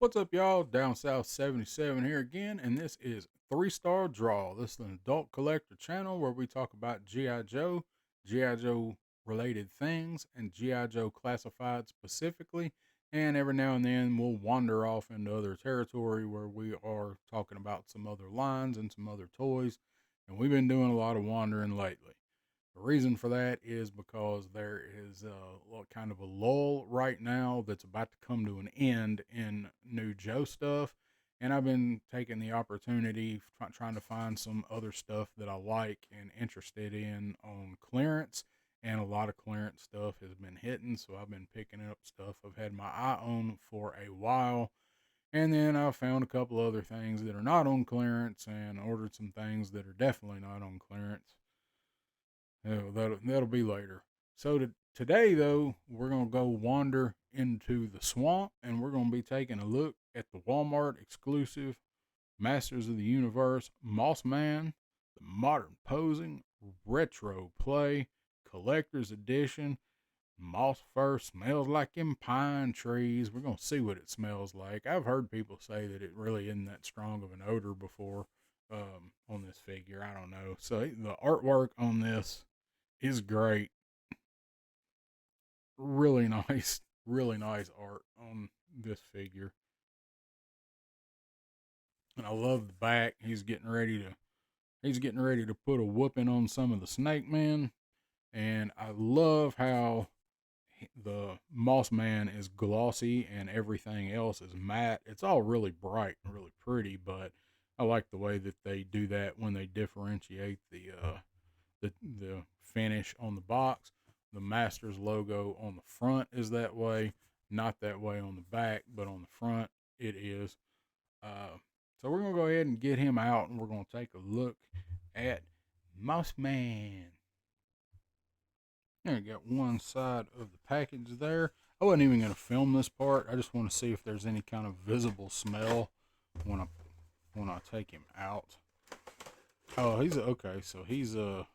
What's up, y'all? Down South 77 here again, and this is 3 Star Draw. This is an adult collector channel where we talk about G.I. Joe, G.I. Joe related things, and G.I. Joe classified specifically. And every now and then we'll wander off into other territory where we are talking about some other lines and some other toys. And we've been doing a lot of wandering lately. The reason for that is because there is kind of a lull right now that's about to come to an end in new Joe stuff. And I've been taking the opportunity, trying to find some other stuff that I like and interested in on clearance. And a lot of clearance stuff has been hitting. So I've been picking up stuff I've had my eye on for a while. And then I found a couple other things that are not on clearance and ordered some things that are definitely not on clearance. That'll be later. So today, though, we're gonna go wander into the swamp, and we're gonna be taking a look at the Walmart exclusive Masters of the Universe Moss Man, the modern posing retro play collector's edition. Moss fur smells like them pine trees. We're gonna see what it smells like. I've heard people say that it really isn't that strong of an odor before on this figure. I don't know. So the artwork on this is great. Really nice, really nice art on this figure. And I love the back. He's getting ready to put a whooping on some of the Snake Men. And I love how the Moss Man is glossy and everything else is matte. It's all really bright and really pretty, but I like the way that they do that when they differentiate the finish on the box. The Masters logo on the front is that way, not that way on the back, but on the front it is. Uh, so we're gonna go ahead and get him out, and we're gonna take a look at Mouse Man. There, you got one side of the package there. I wasn't even gonna film this part. I just want to see if there's any kind of visible smell when I take him out. Oh, he's okay. So he's let's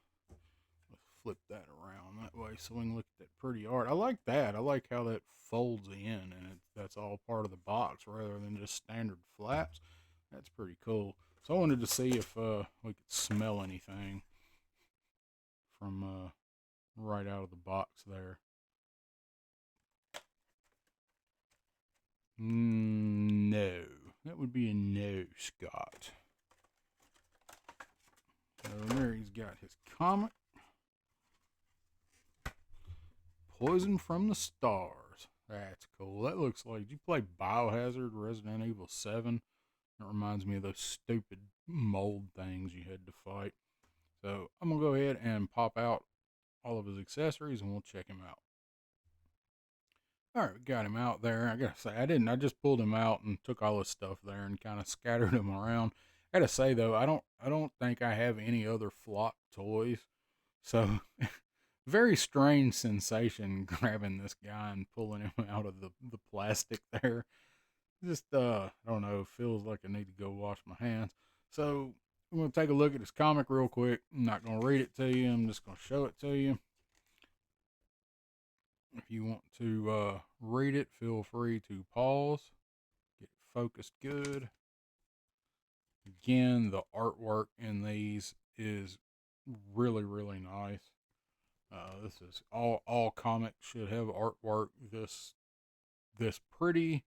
flip that around that way so we can look at that pretty art. I like that. I like how that folds in and that's all part of the box rather than just standard flaps. That's pretty cool. So I wanted to see if we could smell anything from right out of the box there. No, that would be a no, Scott. So there he's got his comic. Poison from the Stars. That's cool. That looks like, did you play Biohazard Resident Evil 7? It reminds me of those stupid mold things you had to fight. So I'm going to go ahead and pop out all of his accessories and we'll check him out. All right, we got him out there. I gotta say, I just pulled him out and took all his stuff there and kind of scattered him around. I gotta say though, I don't think I have any other flock toys. So very strange sensation grabbing this guy and pulling him out of the plastic there. Just I don't know, feels like I need to go wash my hands. So I'm gonna take a look at this comic real quick. I'm not gonna read it to you, I'm just gonna show it to you. If you want to read it, feel free to pause, get it focused good. Again, the artwork in these is really, really nice. This is all comics should have artwork this pretty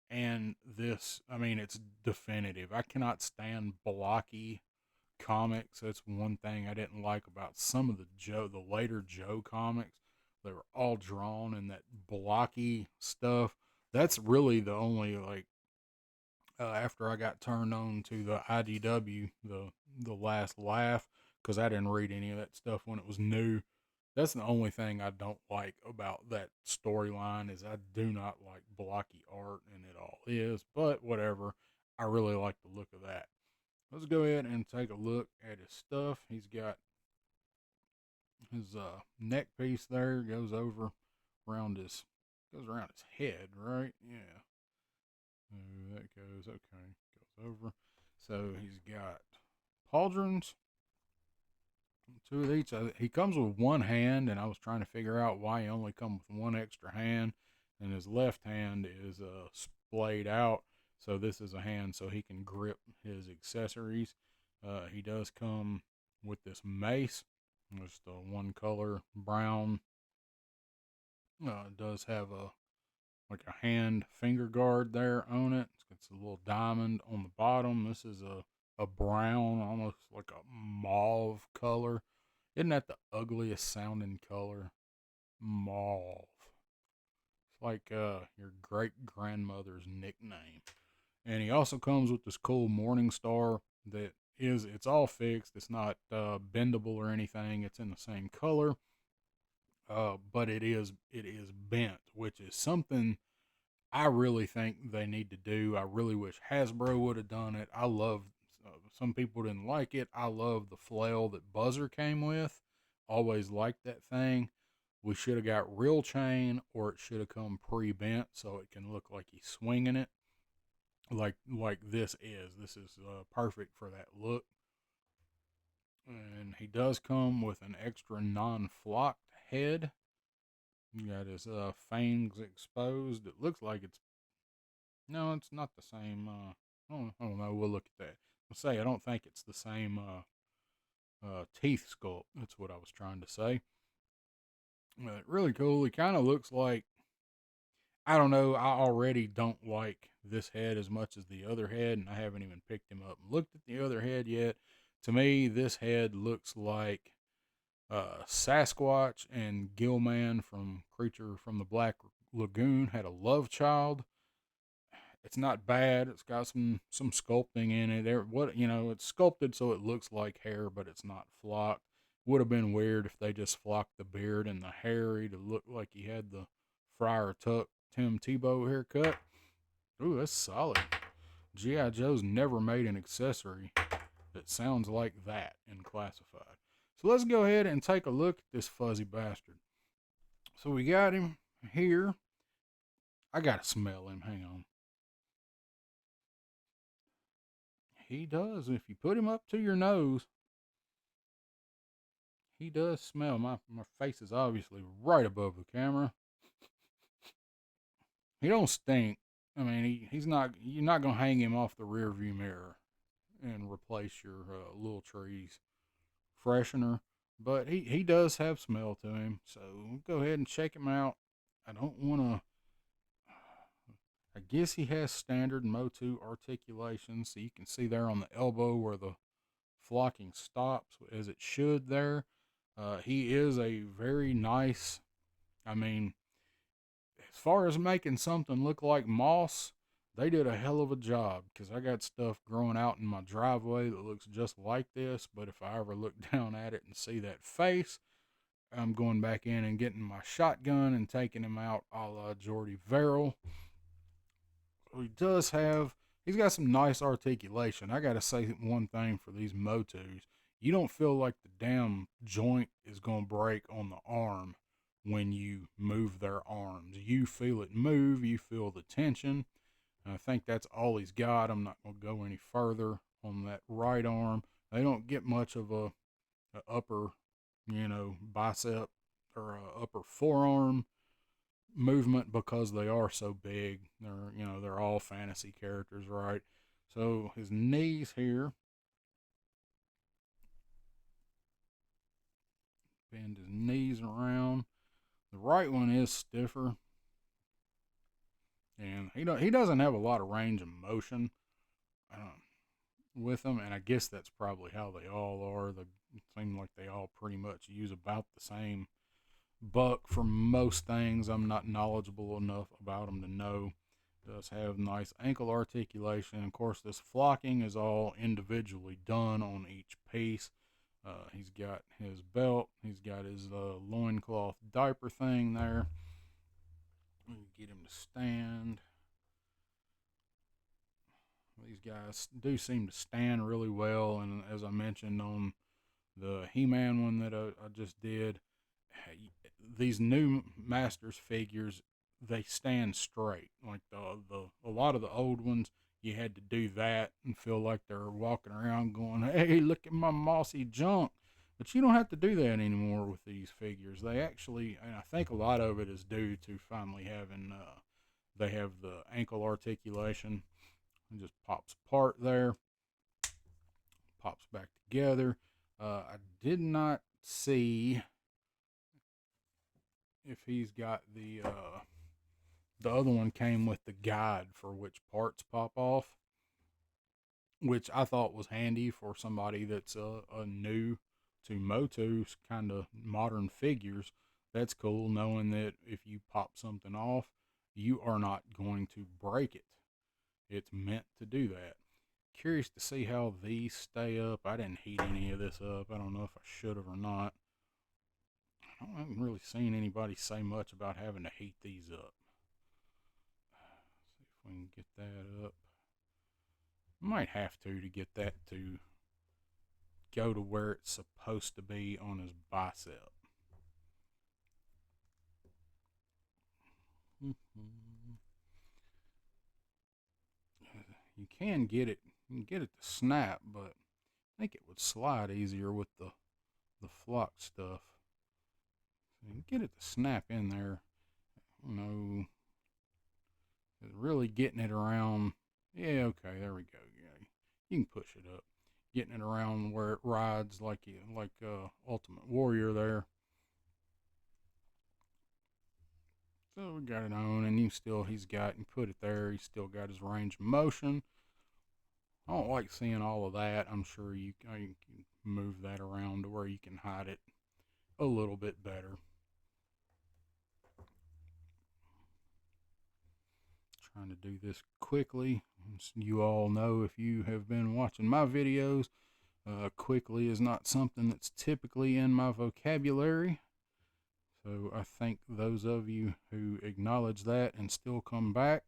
and this. I mean, it's definitive. I cannot stand blocky comics. That's one thing I didn't like about some of the later Joe comics. They were all drawn in that blocky stuff. That's really the only like after I got turned on to the IDW, the last laugh, because I didn't read any of that stuff when it was new. That's the only thing I don't like about that storyline is I do not like blocky art, and it all is. But whatever, I really like the look of that. Let's go ahead and take a look at his stuff. He's got his neck piece there goes around his head, right? Yeah. That goes okay. Goes over. So he's got pauldrons, two of each. He comes with one hand, and I was trying to figure out why he only comes with one extra hand, and his left hand is splayed out. So this is a hand so he can grip his accessories. He does come with this mace, just a one color brown. It does have a like a hand finger guard there on it. It's a little diamond on the bottom. This is a brown, almost like a mauve color. Isn't that the ugliest sounding color? Mauve. It's like your great grandmother's nickname. And he also comes with this cool morning star that it's all fixed. It's not bendable or anything. It's in the same color. But it is bent, which is something I really think they need to do. I really wish Hasbro would have done it. I love. Some people didn't like it. I love the flail that Buzzer came with. Always liked that thing. We should have got real chain, or it should have come pre-bent so it can look like he's swinging it, like this is. This is perfect for that look. And he does come with an extra non-flocked head. You got his fangs exposed. It looks like it's no, it's not the same. I don't know. We'll look at that. I'll say I don't think it's the same teeth sculpt. That's what I was trying to say. Really cool. He kind of looks like, I don't know. I already don't like this head as much as the other head, and I haven't even picked him up and looked at the other head yet. To me, this head looks like Sasquatch and Gillman from Creature from the Black Lagoon had a love child. It's not bad. It's got some sculpting in it. It's sculpted so it looks like hair, but it's not flocked. Would have been weird if they just flocked the beard and the hair to look like he had the Friar Tuck Tim Tebow haircut. Ooh, that's solid. G.I. Joe's never made an accessory that sounds like that in classified. So let's go ahead and take a look at this fuzzy bastard. So we got him here. I gotta smell him. Hang on. He does. If you put him up to your nose, he does smell. My face is obviously right above the camera. He don't stink. I mean, he's not. You're not gonna hang him off the rear view mirror and replace your little trees freshener. But he does have smell to him. So we'll go ahead and check him out. I don't want to. I guess he has standard Motu articulation, so you can see there on the elbow where the flocking stops as it should there. He is a very nice, I mean, as far as making something look like moss, they did a hell of a job because I got stuff growing out in my driveway that looks just like this. But if I ever look down at it and see that face, I'm going back in and getting my shotgun and taking him out a la Jordy Verrill. He's got some nice articulation. I gotta say one thing for these Motus. You don't feel like the damn joint is gonna break on the arm when you move their arms. You feel it move, you feel the tension. And I think that's all he's got. I'm not gonna go any further on that right arm. They don't get much of a upper, bicep or a upper forearm movement because they are so big. They're all fantasy characters, right? So his knees here, bend his knees around. The right one is stiffer, and he doesn't have a lot of range of motion with them, and I guess that's probably how they all are. They seem like they all pretty much use about the same buck for most things. I'm not knowledgeable enough about them to know. Does have nice ankle articulation. Of course, this flocking is all individually done on each piece. He's got his belt. He's got his loincloth diaper thing there. Get him to stand. These guys do seem to stand really well, and as I mentioned on the He-Man one that I just did, these new Masters figures, they stand straight. Like a lot of the old ones, you had to do that and feel like they're walking around going, "Hey, look at my mossy junk." But you don't have to do that anymore with these figures. They actually, and I think a lot of it is due to finally having they have the ankle articulation It just pops apart there, pops back together. I did not see if he's got the other one came with the guide for which parts pop off, which I thought was handy for somebody that's a new to Moto's kind of modern figures. That's cool knowing that if you pop something off, you are not going to break it. It's meant to do that. Curious to see how these stay up. I didn't heat any of this up. I don't know if I should have or not. I haven't really seen anybody say much about having to heat these up. See if we can get that up. Might have to get that to go to where it's supposed to be on his bicep. You can get it. You can get it to snap, but I think it would slide easier with the flock stuff. So you can get it to snap in there. You know, really getting it around. Yeah, okay, there we go. Yeah, you can push it up. Getting it around where it rides like Ultimate Warrior there. So we got it on, and you put it there. He's still got his range of motion. I don't like seeing all of that. I'm sure you can move that around to where you can hide it a little bit better. Trying to do this quickly. As you all know, if you have been watching my videos, quickly is not something that's typically in my vocabulary. So I thank those of you who acknowledge that and still come back.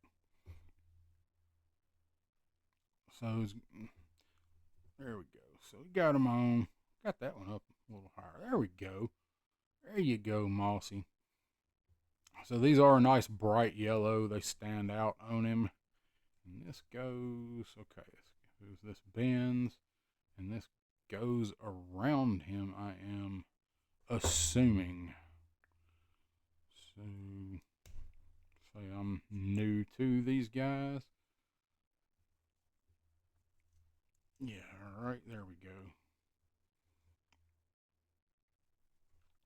So there we go. So we got them on. Got that one up a little higher. There we go. There you go, Mossy. So these are a nice bright yellow. They stand out on him. And this goes, okay, this bends, and this goes around him, I am assuming. So, say I'm new to these guys. Yeah, alright, there we go.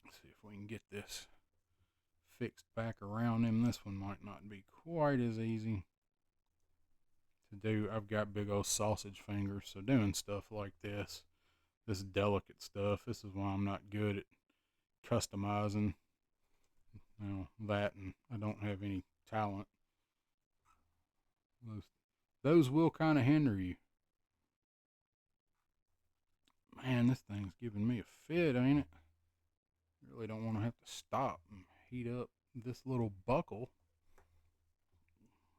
Let's see if we can get this fixed back around him. This one might not be quite as easy to do. I've got big old sausage fingers, so doing stuff like this delicate stuff, this is why I'm not good at customizing, that, and I don't have any talent. Those will kind of hinder you. Man, this thing's giving me a fit, ain't it? Really don't want to have to stop and heat up this little buckle.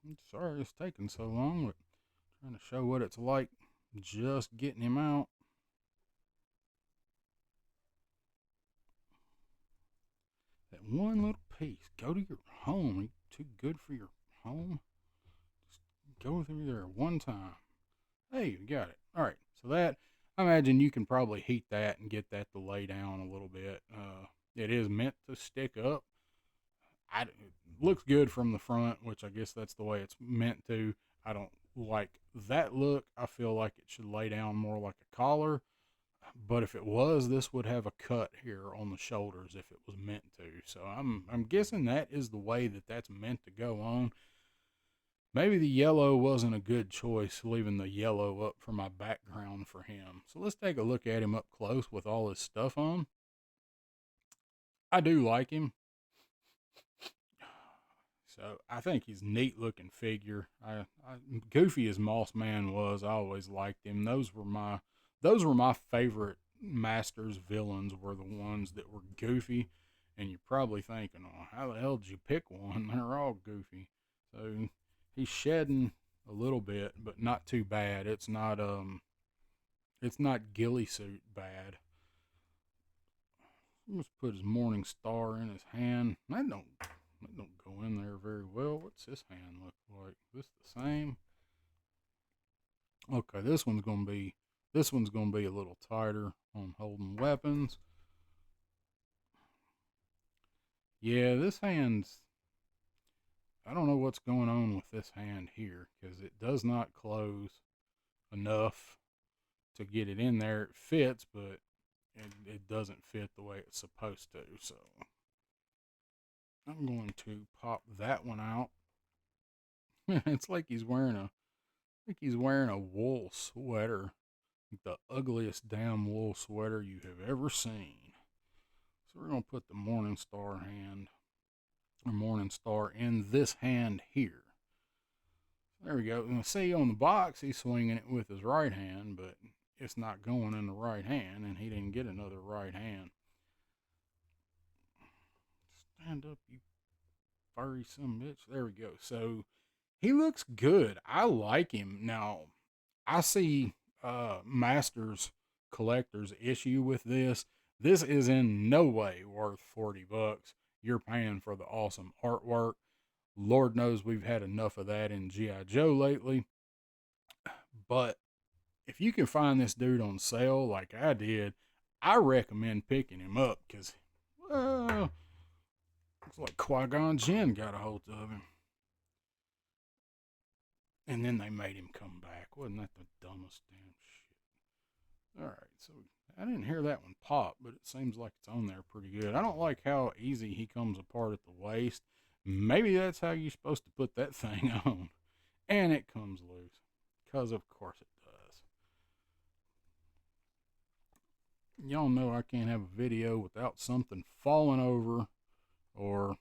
I'm sorry it's taking so long, but trying to show what it's like just getting him out. That one little piece. Go to your home. Are you too good for your home? Just go through there one time. Hey, you got it. All right. So that, I imagine you can probably heat that and get that to lay down a little bit. It is meant to stick up. It looks good from the front, which I guess that's the way it's meant to. I don't like that look. I feel like it should lay down more like a collar. But if it was, this would have a cut here on the shoulders if it was meant to. So I'm guessing that is the way that that's meant to go on. Maybe the yellow wasn't a good choice, leaving the yellow up for my background for him. So let's take a look at him up close with all his stuff on. I do like him. So I think he's a neat looking figure. Goofy as Moss Man was, I always liked him. Those were my favorite Masters villains, were the ones that were goofy. And you're probably thinking, oh, how the hell did you pick one? They're all goofy. So he's shedding a little bit, but not too bad. It's not ghillie suit bad. Let's put his morning star in his hand. That don't go in there very well. What's this hand look like? This the same? Okay, this one's gonna be a little tighter on holding weapons. Yeah, this hand's I don't know what's going on with this hand here because it does not close enough to get it in there. It fits, but it doesn't fit the way it's supposed to. So I'm going to pop that one out. It's like he's wearing a wool sweater, the ugliest damn wool sweater you have ever seen. So we're gonna put the Morningstar in this hand here. There we go. And see on the box, he's swinging it with his right hand, but it's not going in the right hand, and he didn't get another right hand. Stand up, you furry son bitch. There we go. So he looks good. I like him. Now, I see Masters collectors issue with this. This is in no way worth $40. You're paying for the awesome artwork. Lord knows we've had enough of that in G.I. Joe lately. But if you can find this dude on sale like I did, I recommend picking him up because, well, it's like Qui-Gon Jinn got a hold of him. And then they made him come back. Wasn't that the dumbest damn shit? Alright, so I didn't hear that one pop, but it seems like it's on there pretty good. I don't like how easy he comes apart at the waist. Maybe that's how you're supposed to put that thing on. And it comes loose. Because of course it does. Y'all know I can't have a video without something falling over or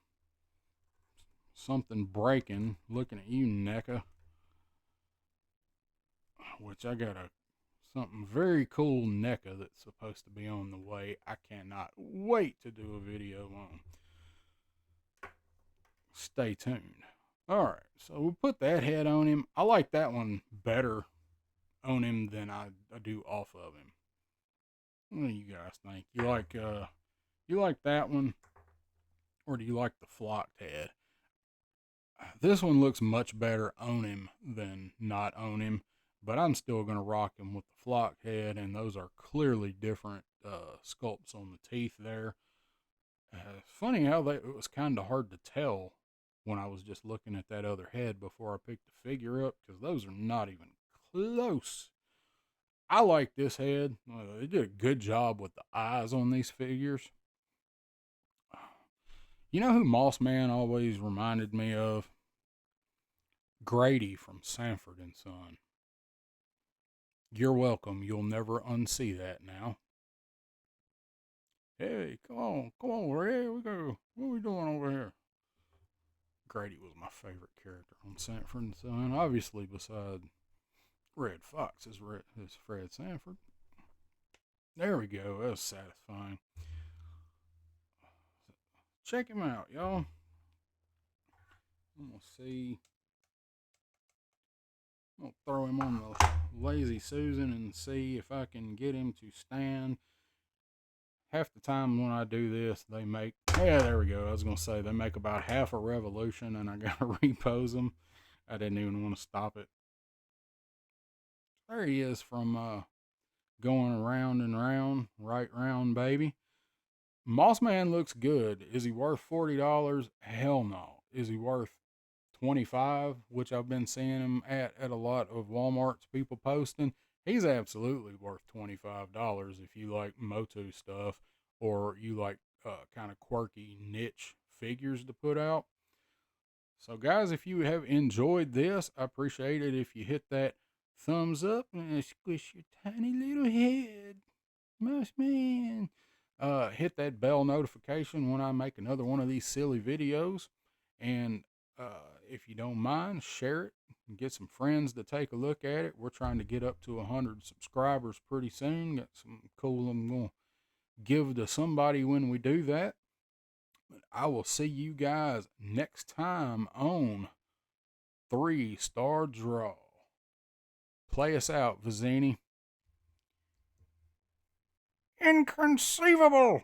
something breaking. Looking at you, NECA. Which I got something very cool NECA that's supposed to be on the way. I cannot wait to do a video on. Stay tuned. Alright, so we'll put that head on him. I like that one better on him than I do off of him. What do you guys think? You like that one, or do you like the flocked head? This one looks much better on him than not on him, but I'm still going to rock him with the flocked head, and those are clearly different sculpts on the teeth there. Funny how it was kind of hard to tell when I was just looking at that other head before I picked the figure up, because those are not even close. I like this head. They did a good job with the eyes on these figures. You know who Moss Man always reminded me of? Grady from Sanford and Son. You're welcome. You'll never unsee that now. Hey, come on, Ray. We go. What are we doing over here? Grady was my favorite character on Sanford and Son, obviously beside Red Fox is Fred Sanford. There we go. That was satisfying. Check him out, y'all. I'm gonna see. I'm gonna throw him on the Lazy Susan and see if I can get him to stand. Half the time when I do this, they make, yeah, there we go. I was gonna say they make about half a revolution, and I gotta repose them. I didn't even want to stop it. There he is from going around and round, right round, baby. Moss Man looks good. Is he worth $40? Hell no. Is he worth 25, which I've been seeing him at a lot of Walmart's people posting? He's absolutely worth $25 if you like Motu stuff or you like kind of quirky niche figures to put out. So guys, if you have enjoyed this, I appreciate it if you hit that thumbs up and squish your tiny little head. Moss Man. Hit that bell notification when I make another one of these silly videos. And if you don't mind, share it and get some friends to take a look at it. We're trying to get up to 100 subscribers pretty soon. Got some cool I'm going to give to somebody when we do that. But I will see you guys next time on 3-Star Draw. Play us out, Vizzini. Inconceivable!